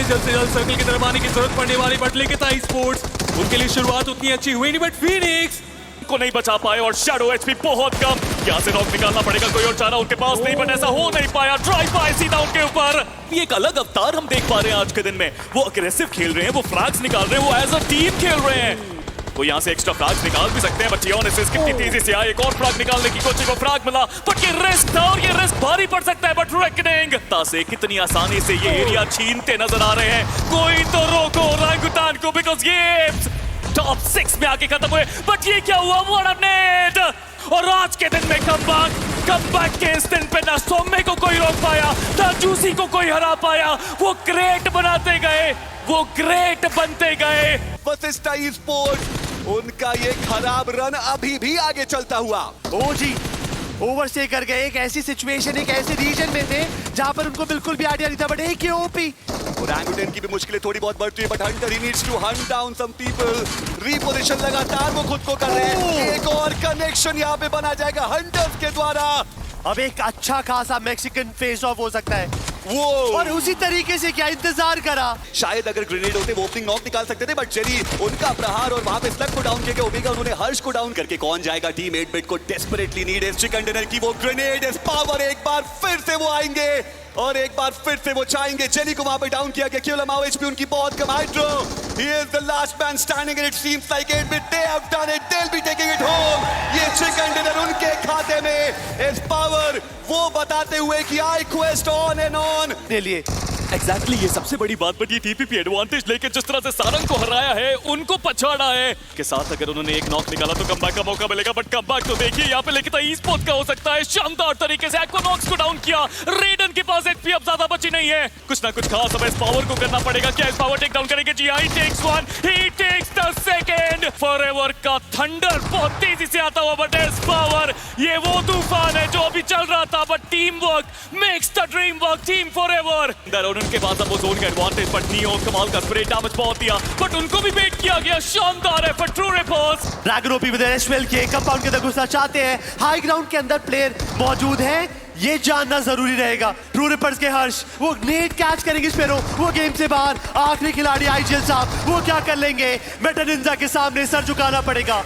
जल्द से जल्द सर्कल की तरफ आने की जरूरत पड़ने वाली, बट लेके था स्पोर्ट्स उनके लिए शुरुआत उतनी अच्छी हुई नहीं, बट फीनिक्स को नहीं बचा पाए और शैडो एचपी बहुत कम। यहाँ से नॉक निकालना पड़ेगा, कोई और चारा उनके पास नहीं, बट ऐसा हो नहीं पाया। ड्राइव बाय सीधा उनके ऊपर। ये एक अलग अवतार हम देख पा रहे हैं आज के दिन में। वो अग्रेसिव खेल रहे हैं, वो फ्रैग्स निकाल रहे हैं, वो एज अ टीम खेल रहे हैं। वो यहाँ से एक्स्ट्रा फ्रैग्स निकाल भी सकते हैं, बट टियोनिसिस कितनी तेजी से आए, एक और फ्रैग निकालने की कोशिश, को फ्रैग मिला, बट ये रिस्क था और ये रिस्क भारी पड़ सकता है। बट रेकनिंग से कितनी आसानी से ये एरिया छीनते नजर आ रहे हैं। कोई तो रोको ओरांगुटान को, बिकॉज ये टॉप 6 में आके खत्म हुए। बट ये क्या हुआ, व्हाट अ नेट! और आज के दिन में कमबैक के इंस्टेंट पे ना सोमे को कोई रोक पाया, ना जूसी को कोई हरा पाया। वो ग्रेट बनाते गए, वो ग्रेट बनते गए। वशिष्ठ स्पोर्ट्स, उनका ये खराब रन अभी भी आगे चलता हुआ। ओ जी, ओवरस्टे कर गए। एक ऐसी सिचुएशन, एक ऐसे रीजन में थे जहां पर उनको बिल्कुल भी आइडिया नहीं था, बट एक ये ओपी। ओरांगुटान की भी मुश्किलें थोड़ी बहुत बढ़ती है, but hunter he needs to hunt down some people. Reposition लगातार वो खुद को कर रहे हैं। एक और कनेक्शन यहाँ पे बना जाएगा हंटर्स के द्वारा। अब एक अच्छा खासा मैक्सिकन फेस ऑफ हो सकता है वो, और उसी तरीके से क्या इंतजार करा। शायद अगर ग्रेनेड होते वो ओपनिंग नॉक निकाल सकते थे, बट जेरी उनका प्रहार और वहां पे स्लग को डाउन किया। ओमेगा उन्होंने हर्ष को डाउन करके कौन जाएगा। टीम 8 बिट को डेस्परेटली नीड है चिकन डिनर की। वो ग्रेनेड इस पावर, एक बार फिर से वो आएंगे और एक बार फिर से वो चाहेंगे। जेली को वहां पे डाउन किया गया। केवल अमाउ एचपी उनकी बहुत कम। Hydro, he is the last man standing and it seems like 8-bit they have done it, they'll be taking it home। ये चिकन डिनर उनके खाते में इस पावर वो बताते हुए कि आई क्वेस्ट ऑन एंड ऑन के लिए एग्जैक्टली ये सबसे बड़ी बात। बट ये टीपीपी एडवांटेज लेके जिस तरह से सारंग को हराया है, उनको पछाड़ा है के साथ, अगर उन्होंने एक नॉक निकाला तो कमबैक का मौका मिलेगा। बट कमबैक तो देखिए यहाँ पे लेके था ई-स्पोर्ट्स का हो सकता है। शानदार तरीके से एक्वानॉक्स को डाउन किया। रेडन के पास एचपी अब ज्यादा बची नहीं है। कुछ ना कुछ खास अब इस पावर को करना पड़ेगा। क्या इस पावर टेक डाउन करेंगे? जी हाँ, he takes one, he takes the second। Forever का थंडर बहुत तेजी से आता हुआ, बट इस पावर ये वो तूफान है जो अभी चल रहा था। But team work makes the dream work. Team forever उनके पास अब वो जोन का एडवांटेज, बट नियो कमाल का स्प्रे डैमेज बहुत दिया, बट उनको भी बेट किया गया। शानदार है for true reapers. Dragon OP with as well के कंपाउंड के अंदर घुसना चाहते हैं। हाई ग्राउंड के अंदर प्लेयर मौजूद है, ये जानना जरूरी रहेगा। ट्रू रिपर्स के हर्ष वो नेट कैच करेंगे स्पेरो, वो गेम से बाहर। आखिरी खिलाड़ी आईजीएल साहब वो क्या कर लेंगे? मेटा निंजा के सामने सर झुकाना पड़ेगा।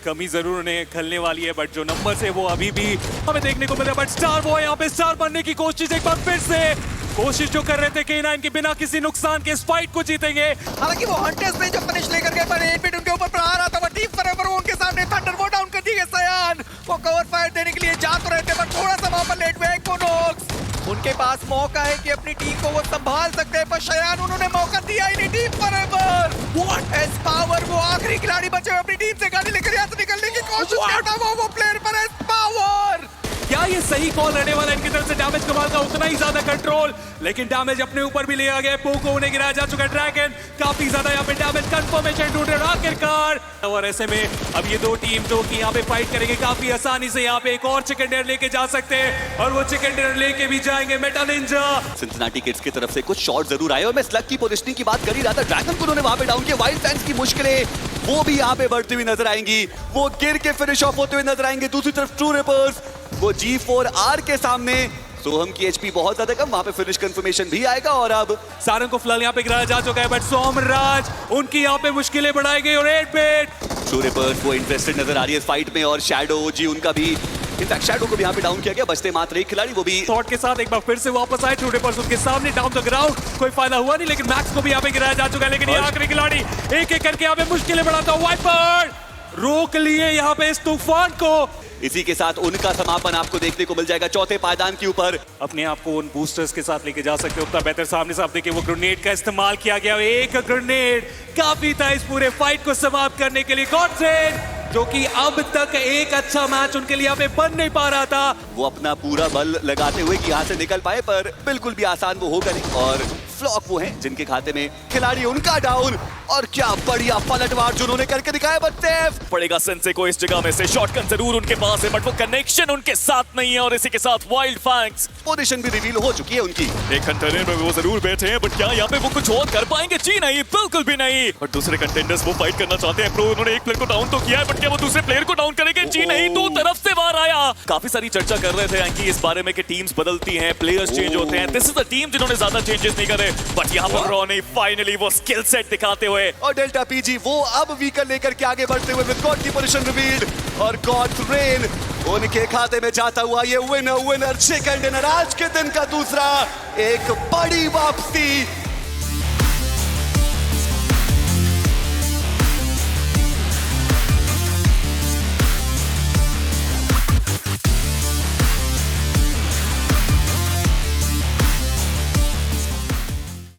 कमी जरूर उन्हें खलने वाली है, बट जो नंबर से वो अभी भी हमें देखने को मिला। बट स्टार बॉय यहाँ पे स्टार बनने की कोशिश एक बार फिर से, कोशिश जो कर रहे थे K9 के बिना किसी नुकसान के इस फाइट को जीतेंगे। हालांकि वो हंटर्स ने जब फिनिश लेकर गए, पर 8-bit उनके ऊपर प्रहार आता हुआ। टीम फॉरएवर वो उनके सामने थंडर वो डाउन कर दिए। सयान वो कवर फायर देने के लिए जा तो रहे थे, पर थोड़ा सा वहां पर लेट हुए। एक्वानॉक्स उनके पास मौका है कि अपनी टीम को वो संभाल सकते हैं, पर शयान उन्होंने मौका दिया ही नहीं। Team forever what S power, वो आखिरी खिलाड़ी बचे हुए अपनी टीम से गाड़ी लेकर यहाँ से निकलने की कोशिश करता हुआ। वो प्लेयर पर एस पावर, क्या ये सही कॉल रहने वाला? इनकी तरफ से डैमेज कमाल का उतना ही ज्यादा कंट्रोल, लेकिन डैमेज अपने ऊपर भी लिया गया। पोको उन्हें गिराया जा चुका है। ड्रैगन काफी ज्यादा यहाँ पे डैमेज कंफर्मेशन ढूंढ रहे आखिरकार। और ऐसे में अब ये दो टीम जो कि यहाँ पे फाइट करेंगे काफी आसानी से यहाँ पे एक और चिकन डिनर लेके जा सकते हैं, और वो चिकन डिनर लेके भी जाएंगे मेटा निंजा। सिंसिनाटी किड्स की तरफ से कुछ शॉट जरूर आए, और मैं स्लग की पोजीशनिंग की बात कर ही रहा था। ड्रैगन को उन्होंने वहां पे डाउन किया। वाइल्ड फैंस की मुश्किलें वो भी यहाँ पे बढ़ती हुई नजर आएंगी। वो गिर के फिनिश ऑफ होते हुए नजर आएंगे। दूसरी तरफ ट्रू रिपर्स वो G4R के सामने सोहम की एचपी बहुत ज्यादा कम, वहां पे फिनिश कंफर्मेशन भी आएगा। और अब सारंग को फिलहाल यहाँ पे गिराया जा चुका है, बट सोमराज उनकी यहाँ पे मुश्किलें बढ़ाई गई। और 8-bit ट्रू रिपर्स वो इंटरेस्टेड नजर आ रही है इस फाइट में, और शैडो जी उनका भी, इनफैक्ट शैडो को भी यहाँ पे डाउन किया गया। बचते मात्र एक खिलाड़ी, वो भी थॉट के साथ एक बार फिर से वापस आए। ट्रू रिपर्स उनके सामने डाउन द ग्राउंड, कोई फायदा हुआ नहीं, लेकिन मैक्स को भी यहाँ पे गिराया जा चुका है। लेकिन ये आखिरी खिलाड़ी एक एक करके यहाँ पे मुश्किलें बढ़ाता हुआ। वाइपर रोक लिए यहाँ पे इस तूफान को। इसी के साथ उनका समापन आपको देखने को मिल जाएगा चौथे पायदान के ऊपर। अपने आप को उन बूस्टर्स के साथ लेके जा सकते हो उतना बेहतर। सामने से आप देखिए वो ग्रेनेड का इस्तेमाल किया गया। एक ग्रेनेड काफी था इस पूरे फाइट को समाप्त करने के लिए। गॉडसेन जो कि अब तक एक अच्छा मैच उनके लिए यहाँ पे बन नहीं पा रहा था, वो अपना पूरा बल लगाते हुए कि यहाँ से निकल पाए, पर बिल्कुल भी आसान वो होगा नहीं। और फ्लॉक वो हैं जिनके खाते में खिलाड़ी उनका डाउन, और क्या बढ़िया पलटवार जो उन्होंने करके दिखाया। बट सेफ पड़ेगा सेंसे को इस जगह में से। शॉटगन जरूर उनके पास है, बट वो कनेक्शन उनके साथ नहीं है। और इसी के साथ वाइल्ड फैंग्स पोजीशन भी रिवील हो चुकी है उनकी। एक कंटेनर में वो जरूर बैठे हैं, बट क्या यहाँ पे वो कुछ और कर पाएंगे? जी नहीं, बिल्कुल भी नहीं। और दूसरे कंटेंडर्स वो फाइट करना चाहते हैं। प्रो उन्होंने एक प्लेयर को डाउन तो किया है, बट क्या वो दूसरे प्लेयर को डाउन करेंगे? जी नहीं। दो तरफ से बाहर आया काफी सारी चर्चा कर रहे थे एंकी इस बारे में कि टीम्स बदलती हैं, प्लेयर्स चेंज होते हैं। दिस इज द टीम जिन्होंने ज्यादा चेंजेस नहीं करे, बट यहाँ पर रॉ ने फाइनली वो स्किल सेट दिखाते हुए और डेल्टा पीजी वो अब वीकर लेकर के आगे बढ़ते हुए विद गॉड की पोजीशन रिवील्ड और गॉड रेन उनके खाते में जाता हुआ ये विनर चिकन डिनर आज के दिन का दूसरा एक बड़ी वापसी